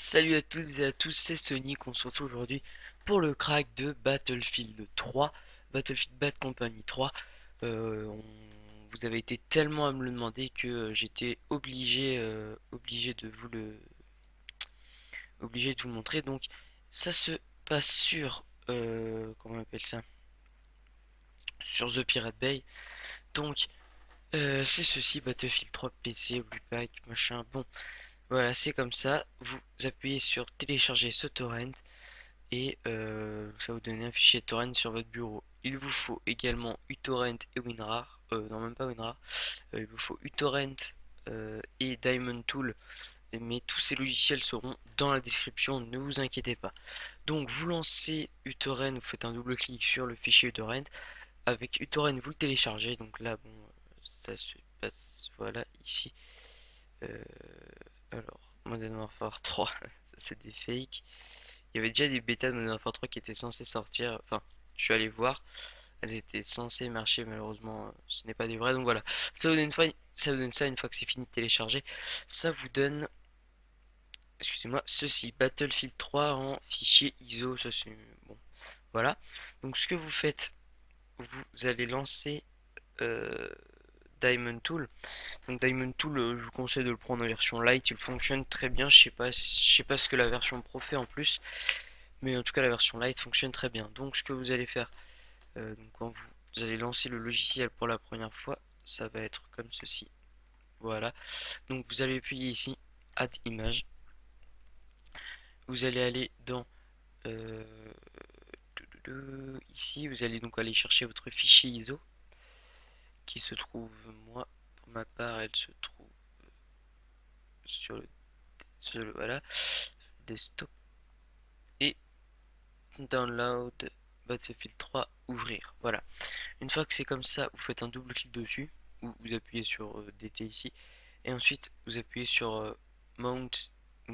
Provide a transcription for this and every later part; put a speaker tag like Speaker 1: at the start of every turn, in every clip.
Speaker 1: Salut à toutes et à tous, c'est Sonic, on se retrouve aujourd'hui pour le crack de Battlefield 3, Battlefield Bad Company 3. Vous avez été tellement à me le demander que j'étais obligé obligé de vous le montrer. Donc ça se passe sur, comment on appelle ça, sur The Pirate Bay. Donc c'est ceci, Battlefield 3 PC, Blue Pack, machin. Bon, voilà, c'est comme ça. Vous appuyez sur télécharger ce torrent. Et ça vous donne un fichier torrent sur votre bureau. Il vous faut également uTorrent et WinRAR, non même pas WinRAR, il vous faut uTorrent et Diamond Tool, mais tous ces logiciels seront dans la description, ne vous inquiétez pas. Donc vous lancez uTorrent, vous faites un double clic sur le fichier uTorrent, avec uTorrent vous le téléchargez, donc là bon, ça se passe, voilà, ici. Euh, alors, Modern Warfare 3, ça c'est des fakes. Il y avait déjà des bêtas de Modern Warfare 3 qui étaient censées sortir. Enfin, je suis allé voir. Elles étaient censées marcher, malheureusement, ce n'est pas des vrais. Donc voilà. Ça vous donne ça une fois que c'est fini de télécharger. Ça vous donne, excusez-moi, ceci. Battlefield 3 en fichier ISO. Ça c'est bon. Voilà. Donc ce que vous faites, vous allez lancer euh, Diamond Tool. Donc Diamond Tool, je vous conseille de le prendre en version light. Il fonctionne très bien. Je sais pas ce que la version pro fait en plus. Mais en tout cas, la version light fonctionne très bien. Donc, ce que vous allez faire, donc quand vous allez lancer le logiciel pour la première fois, ça va être comme ceci. Voilà. Donc, vous allez appuyer ici, Add Image. Vous allez aller dans euh, ici, vous allez donc aller chercher votre fichier ISO qui se trouve, moi, pour ma part, elle se trouve voilà, desktop et download Battlefield 3 ouvrir. Voilà. Une fois que c'est comme ça, vous faites un double clic dessus, ou vous appuyez sur DT ici, et ensuite vous appuyez sur Mount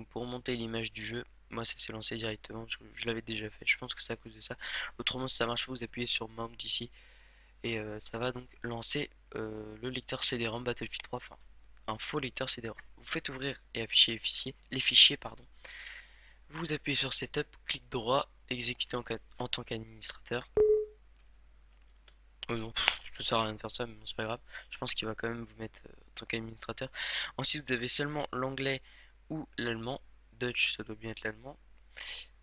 Speaker 1: pour monter l'image du jeu. Moi ça s'est lancé directement parce que je l'avais déjà fait, je pense que c'est à cause de ça. Autrement si ça marche pas, vous appuyez sur Mount ici, et ça va donc lancer le lecteur CD-ROM Battlefield 3, enfin un faux lecteur CD-ROM. Vous faites ouvrir et afficher les fichiers, pardon. Vous appuyez sur Setup, clic droit, exécuter en tant qu'administrateur. Oh non, ça sert à rien de faire ça, mais bon, c'est pas grave. Je pense qu'il va quand même vous mettre en tant qu'administrateur. Ensuite, vous avez seulement l'anglais ou l'allemand. Dutch, ça doit bien être l'allemand.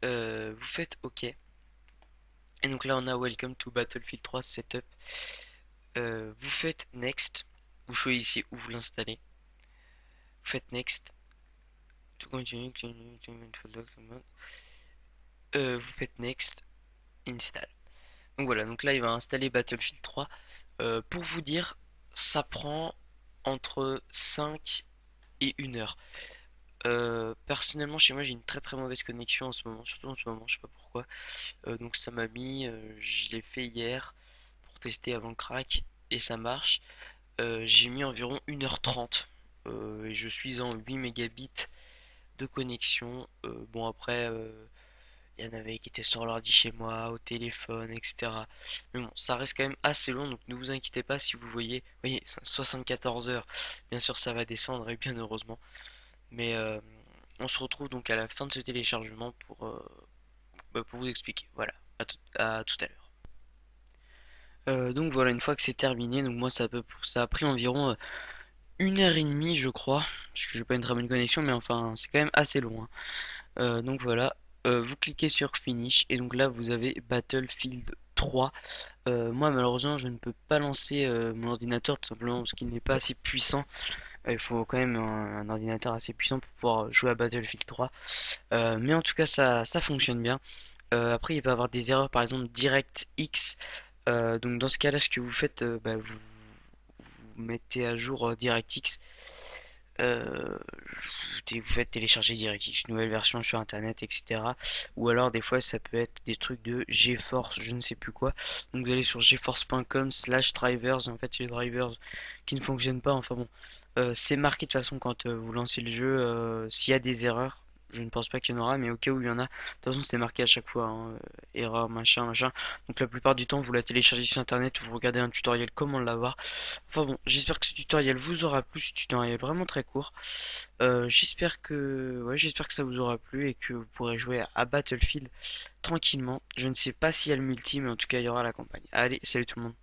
Speaker 1: Vous faites OK. Et donc là, on a Welcome to Battlefield 3 Setup. Vous faites Next. Vous choisissez où vous l'installez. Vous faites Next. Vous faites Next. Install. Donc voilà, donc là, il va installer Battlefield 3. Pour vous dire, ça prend entre 5 et 1 heure. Personnellement, chez moi, j'ai une très très mauvaise connexion en ce moment, surtout en ce moment, je sais pas pourquoi. Donc ça m'a mis, je l'ai fait hier pour tester avant le crack et ça marche. J'ai mis environ 1h30 et je suis en 8 mégabits de connexion. Bon, après, il y en avait qui étaient sur l'ordi chez moi, au téléphone, etc. Mais bon, ça reste quand même assez long, donc ne vous inquiétez pas si vous voyez 74 heures. Bien sûr, ça va descendre et bien heureusement. Mais on se retrouve donc à la fin de ce téléchargement pour vous expliquer. Voilà, à tout à l'heure. Donc voilà, une fois que c'est terminé, donc moi ça a pris environ 1 heure et demie je crois, parce que j'ai pas une très bonne connexion, mais enfin c'est quand même assez long, hein. Donc voilà, vous cliquez sur Finish et donc là vous avez Battlefield 3. Moi malheureusement je ne peux pas lancer mon ordinateur tout simplement parce qu'il n'est pas assez puissant. Il faut quand même un ordinateur assez puissant pour pouvoir jouer à Battlefield 3. Mais en tout cas ça fonctionne bien. Après il peut y avoir des erreurs par exemple DirectX. Donc dans ce cas là ce que vous faites, vous mettez à jour DirectX. Euh, Vous faites télécharger DirectX, une nouvelle version sur internet, etc. Ou alors des fois ça peut être des trucs de GeForce, je ne sais plus quoi. Donc vous allez sur geforce.com/drivers. En fait c'est les drivers qui ne fonctionnent pas. Enfin bon, c'est marqué de toute façon quand vous lancez le jeu s'il y a des erreurs. Je ne pense pas qu'il y en aura, mais au cas où il y en a, de toute façon c'est marqué à chaque fois, hein, erreur, machin, machin. Donc la plupart du temps, vous la téléchargez sur internet ou vous regardez un tutoriel comment l'avoir. Enfin bon, j'espère que ce tutoriel vous aura plu, ce tutoriel est vraiment très court. J'espère que ça vous aura plu et que vous pourrez jouer à Battlefield tranquillement. Je ne sais pas s'il y a le multi, mais en tout cas il y aura la campagne. Allez, salut tout le monde.